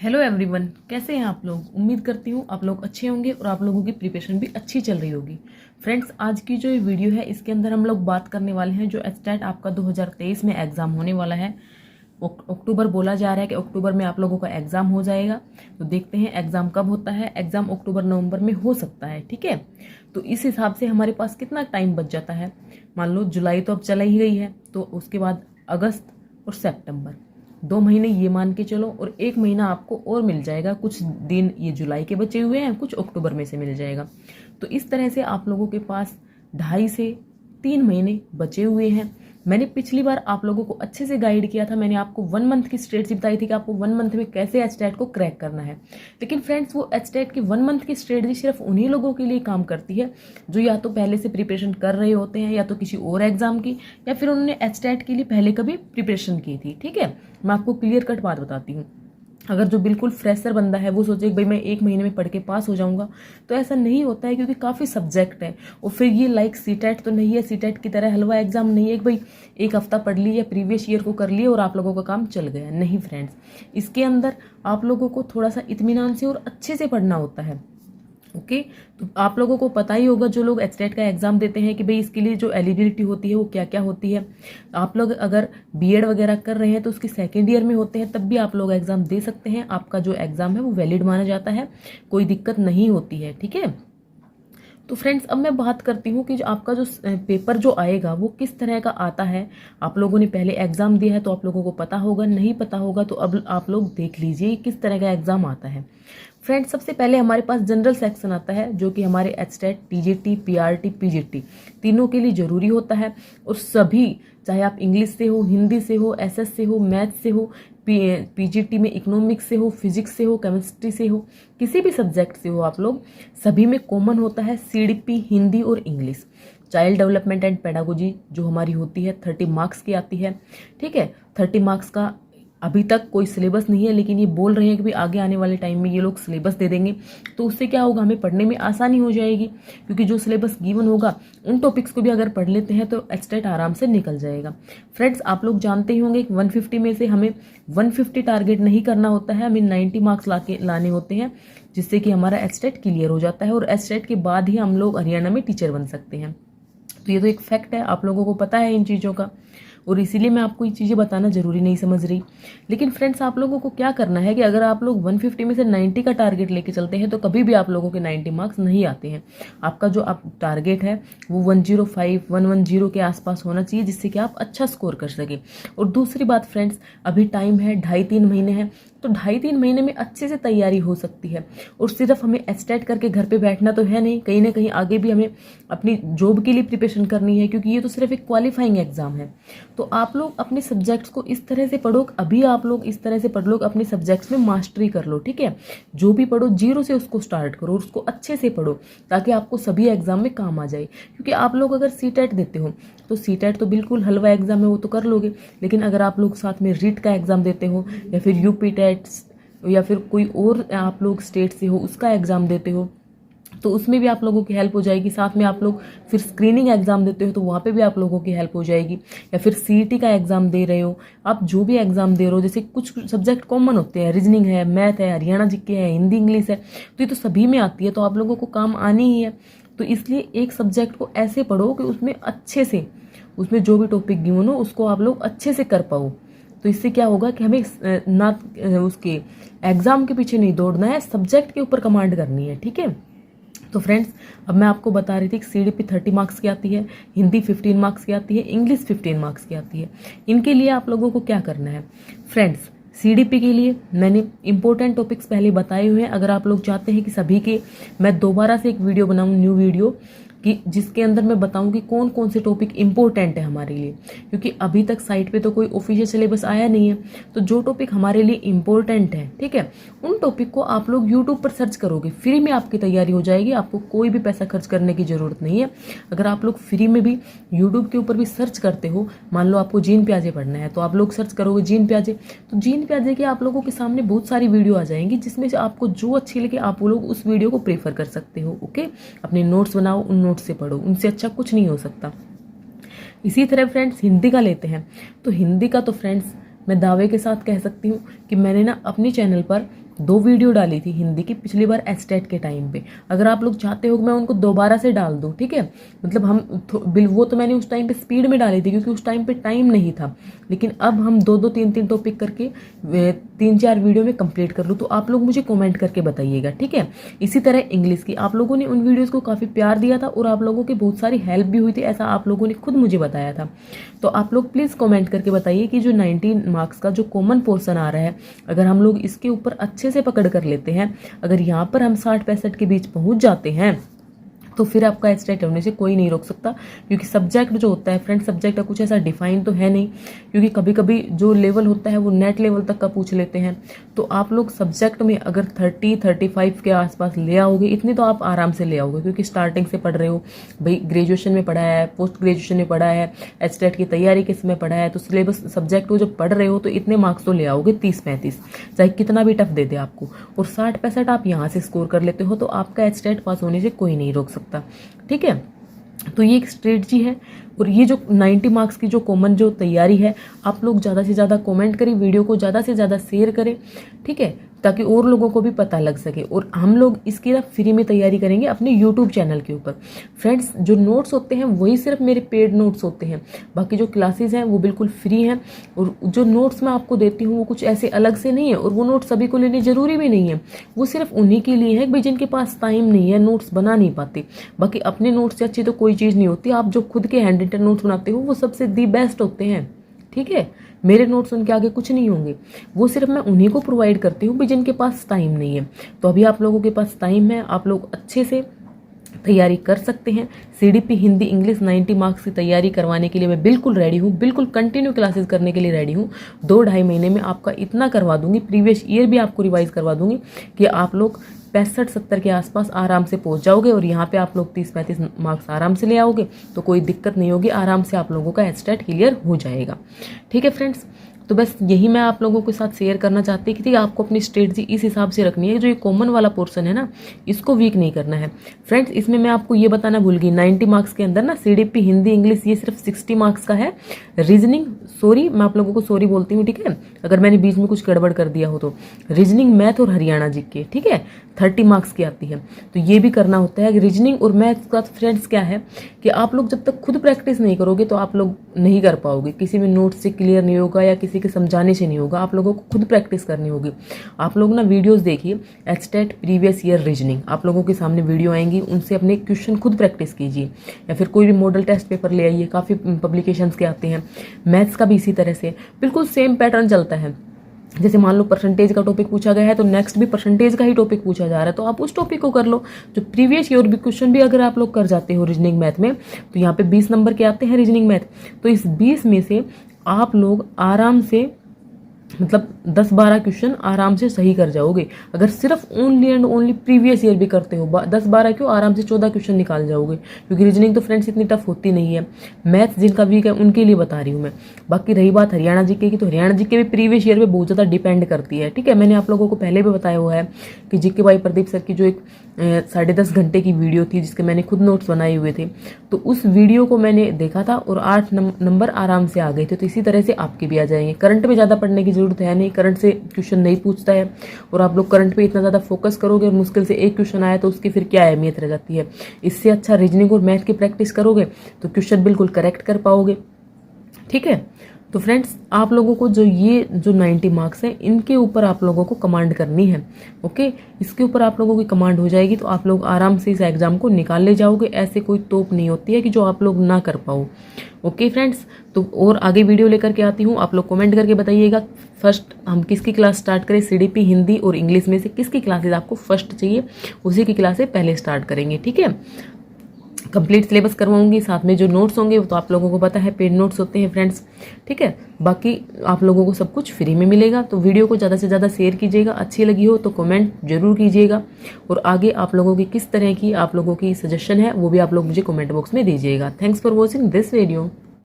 Hello everyone, कैसे हैं आप लोग। उम्मीद करती हूँ आप लोग अच्छे होंगे और आप लोगों की प्रिपरेशन भी अच्छी चल रही होगी। फ्रेंड्स, आज की जो ये वीडियो है इसके अंदर हम लोग बात करने वाले हैं जो एचटेट आपका 2023 में एग्ज़ाम होने वाला है। अक्टूबर बोला जा रहा है कि अक्टूबर में आप लोगों का एग्ज़ाम हो जाएगा। तो देखते हैं एग्ज़ाम कब होता है। एग्ज़ाम अक्टूबर नवंबर में हो सकता है, ठीक है। तो इस हिसाब से हमारे पास कितना टाइम बच जाता है। मान लो जुलाई तो अब चला ही गई है, तो उसके बाद अगस्त और सितंबर 2 महीने ये मान के चलो, और 1 महीना आपको और मिल जाएगा। कुछ दिन ये जुलाई के बचे हुए हैं, कुछ अक्टूबर में से मिल जाएगा। तो इस तरह से आप लोगों के पास 2.5 से 3 महीने बचे हुए हैं। मैंने पिछली बार आप लोगों को अच्छे से गाइड किया था। मैंने आपको 1 मंथ की स्ट्रेटजी बताई थी कि आपको 1 मंथ में कैसे एचटेट को क्रैक करना है। लेकिन फ्रेंड्स, वो एचटेट की 1 मंथ की स्ट्रेटजी सिर्फ उन्हीं लोगों के लिए काम करती है जो या तो पहले से प्रिपरेशन कर रहे होते हैं, या तो किसी और एग्जाम की, या फिर उन्होंने एचटेट के लिए पहले कभी प्रिपरेशन की थी, ठीक है। मैं आपको क्लियर कट बात बताती हूँ। अगर जो बिल्कुल फ्रेशर बंदा है वो सोचे कि भाई मैं 1 महीने में पढ़ के पास हो जाऊंगा, तो ऐसा नहीं होता है, क्योंकि काफ़ी सब्जेक्ट है। और फिर ये लाइक सीटेट तो नहीं है, सीटेट की तरह हलवा एग्जाम नहीं है कि भाई 1 हफ्ता पढ़ ली या प्रीवियस ईयर को कर लिए और आप लोगों का काम चल गया। नहीं फ्रेंड्स, इसके अंदर आप लोगों को थोड़ा सा इत्मीनान से और अच्छे से पढ़ना होता है। ओके तो आप लोगों को पता ही होगा जो लोग एचटेट का एग्जाम देते हैं कि भाई इसके लिए जो एलिजिबिलिटी होती है वो क्या क्या होती है। आप लोग अगर बीएड वगैरह कर रहे हैं तो उसके सेकेंड ईयर में होते हैं, तब भी आप लोग एग्जाम दे सकते हैं। आपका जो एग्जाम है वो वैलिड माना जाता है, कोई दिक्कत नहीं होती है, ठीक है। तो फ्रेंड्स, अब मैं बात करती हूँ कि जो आपका जो पेपर जो आएगा वो किस तरह का आता है। आप लोगों ने पहले एग्जाम दिया है तो आप लोगों को पता होगा, नहीं पता होगा तो अब आप लोग देख लीजिए किस तरह का एग्जाम आता है। फ्रेंड्स, सबसे पहले हमारे पास जनरल सेक्शन आता है जो कि हमारे एचटेट, टीजीटी, पीआरटी, पीजीटी तीनों के लिए जरूरी होता है। और सभी, चाहे आप इंग्लिश से हो, हिंदी से हो, एसएस से हो, मैथ से हो, पीजीटी में इकोनॉमिक्स से हो, फिजिक्स से हो, केमिस्ट्री से हो, किसी भी सब्जेक्ट से हो आप लोग, सभी में कॉमन होता है सीडीपी, हिंदी और English. Child development and pedagogy जो हमारी होती है 30 मार्क्स की आती है, ठीक है। 30 मार्क्स का अभी तक कोई सिलेबस नहीं है, लेकिन ये बोल रहे हैं कि भाई आगे आने वाले टाइम में ये लोग सिलेबस दे देंगे। तो उससे क्या होगा, हमें पढ़ने में आसानी हो जाएगी, क्योंकि जो सिलेबस गिवन होगा उन टॉपिक्स को भी अगर पढ़ लेते हैं तो एचटेट आराम से निकल जाएगा। फ्रेंड्स, आप लोग जानते ही होंगे कि 150 में से हमें 150 टारगेट नहीं करना होता है, हमें 90 मार्क्स लाने होते हैं, जिससे कि हमारा एचटेट क्लियर हो जाता है। और एचटेट के बाद ही हम लोग हरियाणा में टीचर बन सकते हैं। तो ये तो एक फैक्ट है, आप लोगों को पता है इन चीज़ों का, और इसीलिए मैं आपको ये चीज़ें बताना जरूरी नहीं समझ रही। लेकिन फ्रेंड्स, आप लोगों को क्या करना है कि अगर आप लोग 150 में से 90 का टारगेट लेके चलते हैं तो कभी भी आप लोगों के 90 मार्क्स नहीं आते हैं। आपका जो आप टारगेट है वो 105, 110 के आसपास होना चाहिए, जिससे कि आप अच्छा स्कोर कर सकें। और दूसरी बात फ्रेंड्स, अभी टाइम है 2.5-3 महीने हैं, तो 2.5-3 महीने में अच्छे से तैयारी हो सकती है। और सिर्फ हमें एचटेट करके घर पे बैठना तो है नहीं, कहीं ना कहीं आगे भी हमें अपनी जॉब के लिए प्रिपरेशन करनी है, क्योंकि ये तो सिर्फ एक क्वालिफाइंग एग्जाम है। तो आप लोग अपने सब्जेक्ट्स को इस तरह से पढ़ो, अभी आप लोग इस तरह से पढ़ लो, अपने सब्जेक्ट्स में मास्टरी कर लो, ठीक है। जो भी पढ़ो जीरो से उसको स्टार्ट करो, उसको अच्छे से पढ़ो, ताकि आपको सभी एग्जाम में काम आ जाए। क्योंकि आप लोग अगर सीटेट देते हो तो सीटेट तो बिल्कुल हलवा एग्जाम है, वो तो कर लोगे। लेकिन अगर आप लोग साथ में रीट का एग्जाम देते हो, या फिर यूपी टेट, या फिर कोई और आप लोग स्टेट से हो उसका एग्जाम देते हो, तो उसमें भी आप लोगों की हेल्प हो जाएगी। साथ में आप लोग फिर स्क्रीनिंग एग्जाम देते हो तो वहाँ पे भी आप लोगों की हेल्प हो जाएगी। या फिर सीईटी का एग्जाम दे रहे हो, आप जो भी एग्जाम दे रहे हो, जैसे कुछ सब्जेक्ट कॉमन होते हैं, रीजनिंग है, मैथ है, हरियाणा जीके है, हिंदी इंग्लिश है, तो ये तो सभी में आती है, तो आप लोगों को काम आनी ही है। तो इसलिए एक सब्जेक्ट को ऐसे पढ़ो कि उसमें अच्छे से, उसमें जो भी टॉपिक गिवन हो उसको आप लोग अच्छे से कर पाओ। तो इससे क्या होगा कि हमें ना उसके एग्जाम के पीछे नहीं दौड़ना है, सब्जेक्ट के ऊपर कमांड करनी है, ठीक है। तो फ्रेंड्स, अब मैं आपको बता रही थी कि सीडीपी 30 मार्क्स की आती है, हिंदी 15 मार्क्स की आती है, इंग्लिश 15 मार्क्स की आती है। इनके लिए आप लोगों को क्या करना है फ्रेंड्स, सीडीपी के लिए मैंने इंपॉर्टेंट टॉपिक्स पहले बताए हुए हैं। अगर आप लोग चाहते हैं कि सभी के मैं दोबारा से एक वीडियो बनाऊं, न्यू वीडियो, कि जिसके अंदर मैं बताऊं कि कौन कौन से टॉपिक इंपॉर्टेंट है हमारे लिए, क्योंकि अभी तक साइट पे तो कोई ऑफिशियल सिलेबस आया नहीं है। तो जो टॉपिक हमारे लिए इंपॉर्टेंट है, ठीक है, उन टॉपिक को आप लोग यूट्यूब पर सर्च करोगे, फ्री में आपकी तैयारी हो जाएगी, आपको कोई भी पैसा खर्च करने की जरूरत नहीं है। अगर आप लोग फ्री में भी यूट्यूब के ऊपर भी सर्च करते हो, मान लो आपको जीन प्याजे पढ़ना है तो आप लोग सर्च करोगे जीन प्याजे, तो जीन प्याजे के आप लोगों के सामने बहुत सारी वीडियो आ जाएंगी, जिसमें से आपको जो अच्छी लगे आप वो लोग उस वीडियो को प्रेफर कर सकते हो। ओके, अपने नोट्स बनाओ, उन नोट्स से पढ़ो, उनसे अच्छा कुछ नहीं हो सकता। इसी तरह फ्रेंड्स, हिंदी का लेते हैं, तो हिंदी का तो फ्रेंड्स मैं दावे के साथ कह सकती हूँ कि मैंने ना अपने चैनल पर 2 वीडियो डाली थी हिंदी की पिछली बार एस्टेट के टाइम पे। अगर आप लोग चाहते हो कि मैं उनको दोबारा से डाल दूँ, ठीक है, मतलब वो तो मैंने उस टाइम पे स्पीड में डाली थी क्योंकि उस टाइम पे टाइम नहीं था, लेकिन अब हम 2-2 3-3 टॉपिक करके 3-4 वीडियो में कंप्लीट कर लूँ। तो आप लोग मुझे कमेंट करके बताइएगा, ठीक है। इसी तरह इंग्लिश की आप लोगों ने उन वीडियोस को काफ़ी प्यार दिया था और आप लोगों की बहुत सारी हेल्प भी हुई थी, ऐसा आप लोगों ने खुद मुझे बताया था। तो आप लोग प्लीज़ कमेंट करके बताइए कि जो 19 मार्क्स का जो कॉमन पोर्शन आ रहा है, अगर हम लोग इसके ऊपर अच्छे से पकड़ कर लेते हैं, अगर यहाँ पर हम 60-65 के बीच पहुँच जाते हैं, तो फिर आपका एस्टेट होने से कोई नहीं रोक सकता। क्योंकि सब्जेक्ट जो होता है फ्रेंड्स, सब्जेक्ट का कुछ ऐसा डिफाइन तो है नहीं, क्योंकि कभी कभी जो लेवल होता है वो नेट लेवल तक का पूछ लेते हैं। तो आप लोग सब्जेक्ट में अगर 30-35 के आसपास ले आओगे, इतने तो आप आराम से ले आओगे, क्योंकि स्टार्टिंग से पढ़ रहे हो भाई, ग्रेजुएशन में पढ़ा है, पोस्ट ग्रेजुएशन में पढ़ा है, एस्टेट की तैयारी किस में पढ़ा है, तो सिलेबस सब्जेक्ट को जब पढ़ रहे हो तो इतने मार्क्स तो ले आओगे 30-35, चाहे कितना भी टफ दे दे आपको। और 60-65 आप यहाँ से स्कोर कर लेते हो तो आपका एस्टेट पास होने से कोई नहीं रोक सकता, ठीक है। तो ये एक स्ट्रेटजी है। और ये जो 90 मार्क्स की जो कॉमन जो तैयारी है, आप लोग ज़्यादा से ज़्यादा कमेंट करें, वीडियो को ज़्यादा से ज़्यादा शेयर करें, ठीक है, ताकि और लोगों को भी पता लग सके। और हम लोग इसकी ना फ्री में तैयारी करेंगे अपने यूट्यूब चैनल के ऊपर। फ्रेंड्स, जो नोट्स होते हैं वही सिर्फ मेरे पेड नोट्स होते हैं, बाकी जो क्लासेस हैं वो बिल्कुल फ्री हैं। और जो नोट्स मैं आपको देती हूँ वो कुछ ऐसे अलग से नहीं है, और वो नोट्स सभी को लेने जरूरी भी नहीं है, वो सिर्फ उन्हीं के लिए है भाई जिनके पास टाइम नहीं है, नोट्स बना नहीं पाते। बाकी अपने नोट्स से अच्छी तो कोई चीज़ नहीं होती। आप जो खुद के हैंड रिटन नोट्स बनाते हो वो सबसे दी बेस्ट होते हैं, ठीक है। मेरे नोट्स उनके आगे कुछ नहीं होंगे, वो सिर्फ मैं उन्हीं को प्रोवाइड करती हूँ भी जिनके पास टाइम नहीं है। तो अभी आप लोगों के पास टाइम है, आप लोग अच्छे से तैयारी कर सकते हैं। सीडीपी हिंदी इंग्लिश 90 मार्क्स की तैयारी करवाने के लिए मैं बिल्कुल रेडी हूँ, बिल्कुल कंटिन्यू क्लासेस करने के लिए रेडी हूँ। 2-2.5 महीने में आपका इतना करवा दूंगी, प्रीवियस ईयर भी आपको रिवाइज करवा दूंगी कि आप लोग 65-70 के आसपास आराम से पहुंच जाओगे। और यहाँ पे आप लोग 30-35 मार्क्स आराम से ले आओगे तो कोई दिक्कत नहीं होगी, आराम से आप लोगों का एस्टेट क्लियर हो जाएगा, ठीक है फ्रेंड्स। तो बस यही मैं आप लोगों के साथ शेयर करना चाहती थी कि आपको अपनी स्ट्रेटजी इस हिसाब से रखनी है। जो ये कॉमन वाला पोर्शन है ना, इसको वीक नहीं करना है फ्रेंड्स। इसमें मैं आपको ये बताना भूल गई, 90 मार्क्स के अंदर ना सीडीपी हिंदी इंग्लिश ये सिर्फ 60 मार्क्स का है। रीजनिंग, सॉरी मैं आप लोगों को सॉरी बोलती हूँ, ठीक है, अगर मैंने बीच में कुछ गड़बड़ कर दिया हो तो। रीजनिंग, मैथ और हरियाणा जीके, ठीक है, 30 मार्क्स की आती है। तो ये भी करना होता है। रीजनिंग और मैथ का फ्रेंड्स क्या है कि आप लोग जब तक खुद प्रैक्टिस नहीं करोगे तो आप लोग नहीं कर पाओगे, किसी में नोट से क्लियर नहीं होगा या किसी के समझाने से नहीं होगा, आप लोगों को खुद प्रैक्टिस करनी होगी। आप लोग ना वीडियोस देखिए, एस्टेट प्रीवियस ईयर रीजनिंग आप लोगों के सामने वीडियो आएंगी, उनसे अपने क्वेश्चन खुद प्रैक्टिस कीजिए, या फिर कोई भी मॉडल टेस्ट पेपर ले आइए, काफ़ी पब्लिकेशंस के आते हैं। मैथ्स का भी इसी तरह से बिल्कुल सेम पैटर्न चलता है। जैसे मान लो परसेंटेज का टॉपिक पूछा गया है तो नेक्स्ट भी परसेंटेज का ही टॉपिक पूछा जा रहा है, तो आप उस टॉपिक को कर लो। जो प्रीवियस ईयर भी क्वेश्चन भी अगर आप लोग कर जाते हो रीजनिंग मैथ में, तो यहाँ पे 20 नंबर के आते हैं रीजनिंग मैथ, तो इस 20 में से आप लोग आराम से मतलब 10-12 क्वेश्चन आराम से सही कर जाओगे। अगर सिर्फ only and only previous year भी करते हो, 10-12 क्यों, आराम से 14 क्वेश्चन निकाल जाओगे। क्योंकि रीजनिंग तो फ्रेंड्स इतनी टफ होती नहीं है। मैथ्स जिनका वीक है उनके लिए बता रही हूँ मैं। बाकी रही बात हरियाणा जीके की, तो हरियाणा जीके भी प्रीवियस ईयर पे बहुत ज़्यादा डिपेंड करती है, ठीक है। मैंने आप लोगों को पहले भी बताया हुआ है कि जीके बाई प्रदीप सर की जो एक 10.5 घंटे की वीडियो थी जिसके मैंने खुद नोट्स बनाए हुए थे, तो उस वीडियो को मैंने देखा था और 8 नंबर आराम से आ गए थे। तो इसी तरह से आपके भी आ जाएंगे। करंट में ज़्यादा पढ़ने की जरूरत है नहीं, करंट से क्वेश्चन नहीं पूछता है, और आप लोग करंट पे इतना ज़्यादा फोकस करोगे और मुश्किल से एक क्वेश्चन आया तो उसकी फिर क्या अहमियत रह जाती है। इससे अच्छा रीजनिंग और मैथ की प्रैक्टिस करोगे तो क्वेश्चन बिल्कुल करेक्ट कर पाओगे, ठीक है। तो फ्रेंड्स, आप लोगों को जो 90 मार्क्स हैं इनके ऊपर आप लोगों को कमांड करनी है, ओके। इसके ऊपर आप लोगों की कमांड हो जाएगी तो आप लोग आराम से इस एग्जाम को निकाल ले जाओगे। ऐसे कोई तोप नहीं होती है कि जो आप लोग ना कर पाओ, ओके फ्रेंड्स। तो और आगे वीडियो लेकर के आती हूँ, आप लोग कमेंट करके बताइएगा फर्स्ट हम किसकी क्लास स्टार्ट करें। सीडीपी हिंदी और इंग्लिश में से किसकी क्लासेज आपको फर्स्ट चाहिए, उसी की क्लासें पहले स्टार्ट करेंगे, ठीक है। कंप्लीट सिलेबस करवाऊंगी, साथ में जो नोट्स होंगे वो तो आप लोगों को पता है पेड नोट्स होते हैं फ्रेंड्स, ठीक है। बाकी आप लोगों को सब कुछ फ्री में मिलेगा। तो वीडियो को ज़्यादा से ज़्यादा शेयर कीजिएगा, अच्छी लगी हो तो कमेंट जरूर कीजिएगा, और आगे आप लोगों की किस तरह की आप लोगों की सजेशन है वो भी आप लोग मुझे कमेंट बॉक्स में दीजिएगा। Thanks for watching this video.